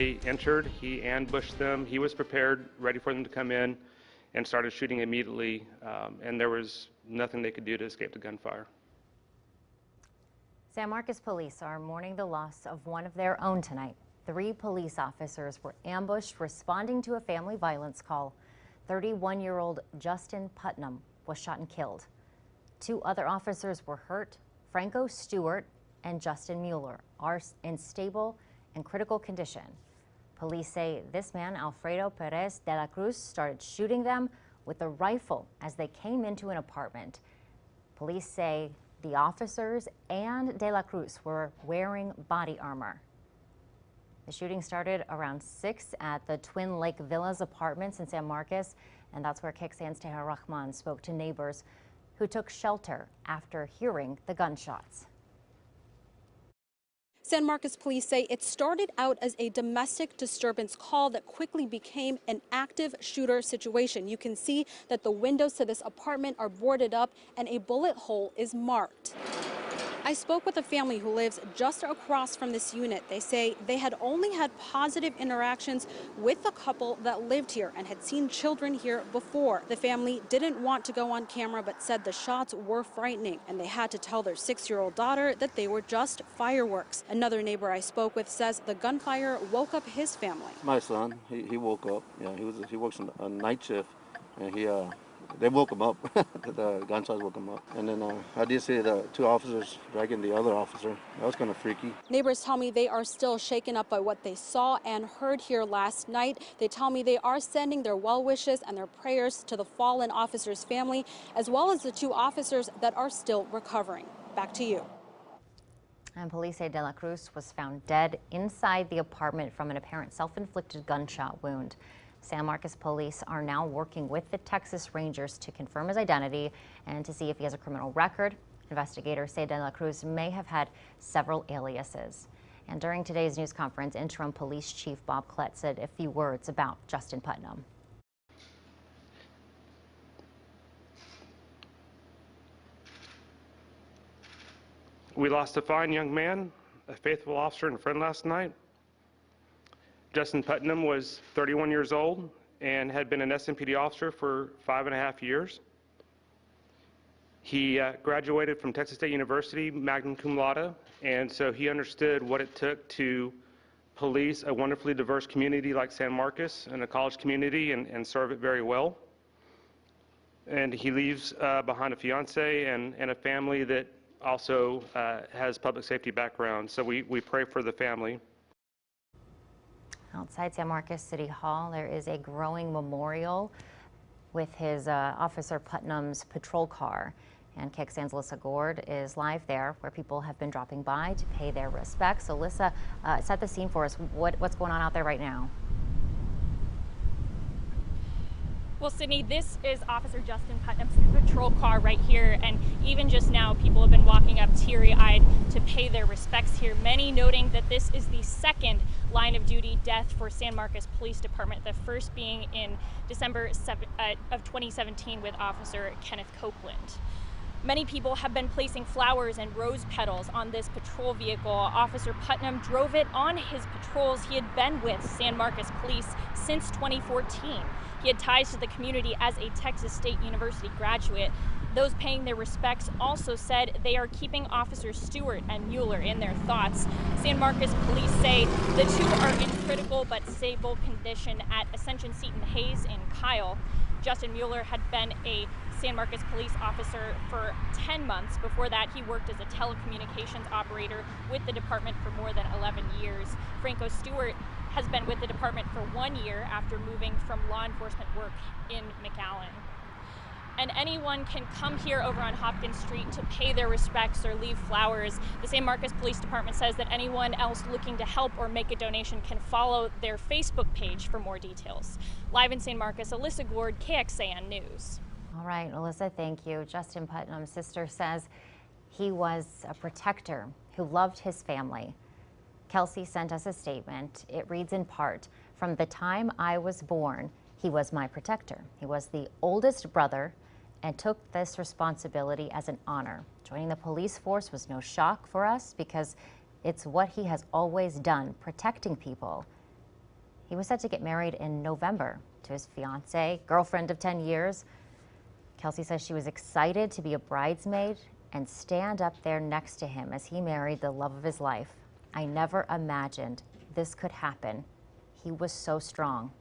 He entered, he ambushed them, he was prepared, ready for them to come in, and started shooting immediately, and there was nothing they could do to escape the gunfire. San Marcos police are mourning the loss of one of their own tonight. 3 police officers were ambushed responding to a family violence call. 31-year-old Justin Putnam was shot and killed. 2 other officers were hurt. Franco Stewart and Justin Mueller are in stable and critical condition. Police say this man, Alfredo Perez de la Cruz, started shooting them with a rifle as they came into an apartment. Police say the officers and de la Cruz were wearing body armor. The shooting started around 6 at the Twin Lake Villas apartments in San Marcos, and that's where KXAN's Teja Rahman spoke to neighbors who took shelter after hearing the gunshots. San Marcos police say it started out as a domestic disturbance call that quickly became an active shooter situation. You can see that the windows to this apartment are boarded up and a bullet hole is marked. I spoke with a family who lives just across from this unit. They say they had only had positive interactions with the couple that lived here and had seen children here before. The family didn't want to go on camera but said the shots were frightening and they had to tell their 6-year-old daughter that they were just fireworks. Another neighbor I spoke with says the gunfire woke up his family. My son, he woke up. Yeah, he works a night shift, and they woke him up. The gunshots woke him up. And then I did see the 2 officers dragging the other officer. That was kind of freaky. Neighbors tell me they are still shaken up by what they saw and heard here last night. They tell me they are sending their well wishes and their prayers to the fallen officer's family, as well as the 2 officers that are still recovering. Back to you. And police say de la Cruz was found dead inside the apartment from an apparent self-inflicted gunshot wound. San Marcos police are now working with the Texas Rangers to confirm his identity and to see if he has a criminal record. Investigators say de la Cruz may have had several aliases. And during today's news conference, interim police chief Bob Klett said a few words about Justin Putnam. We lost a fine young man, a faithful officer and friend last night. Justin Putnam was 31 years old and had been an SMPD officer for 5.5 years. He graduated from Texas State University, magna cum laude, and so he understood what it took to police a wonderfully diverse community like San Marcos and a college community and serve it very well. And he leaves behind a fiance and a family that also has public safety background, so we pray for the family. Outside San Marcos City Hall, there is a growing memorial with his Officer Putnam's patrol car. And KXAN's Alyssa Gord is live there, where people have been dropping by to pay their respects. So, Alyssa, set the scene for us. What's going on out there right now? Well, Sydney, this is Officer Justin Putnam's patrol car right here, and even just now, people have been walking up teary-eyed to pay their respects here, many noting that this is the second line of duty death for San Marcos Police Department, the first being in December of 2017 with Officer Kenneth Copeland. Many people have been placing flowers and rose petals on this patrol vehicle. Officer Putnam drove it on his patrols. He had been with San Marcos Police since 2014. He had ties to the community as a Texas State University graduate. Those paying their respects also said they are keeping Officers Stewart and Mueller in their thoughts. San Marcos police say the 2 are in critical but stable condition at Ascension Seton Hayes in Kyle. Justin Mueller had been a San Marcos police officer for 10 months. Before that, he worked as a telecommunications operator with the department for more than 11 years. Franco Stewart has been with the department for 1 year after moving from law enforcement work in McAllen. And anyone can come here over on Hopkins Street to pay their respects or leave flowers. The San Marcos Police Department says that anyone else looking to help or make a donation can follow their Facebook page for more details. Live in San Marcos, Alyssa Gord, KXAN News. All right, Alyssa, thank you. Justin Putnam's sister says he was a protector who loved his family. Kelsey sent us a statement. It reads in part, "From the time I was born, he was my protector. He was the oldest brother and took this responsibility as an honor. Joining the police force was no shock for us because it's what he has always done, protecting people. He was set to get married in November to his fiancée, girlfriend of 10 years. Kelsey says she was excited to be a bridesmaid and stand up there next to him as he married the love of his life. I never imagined this could happen. He was so strong.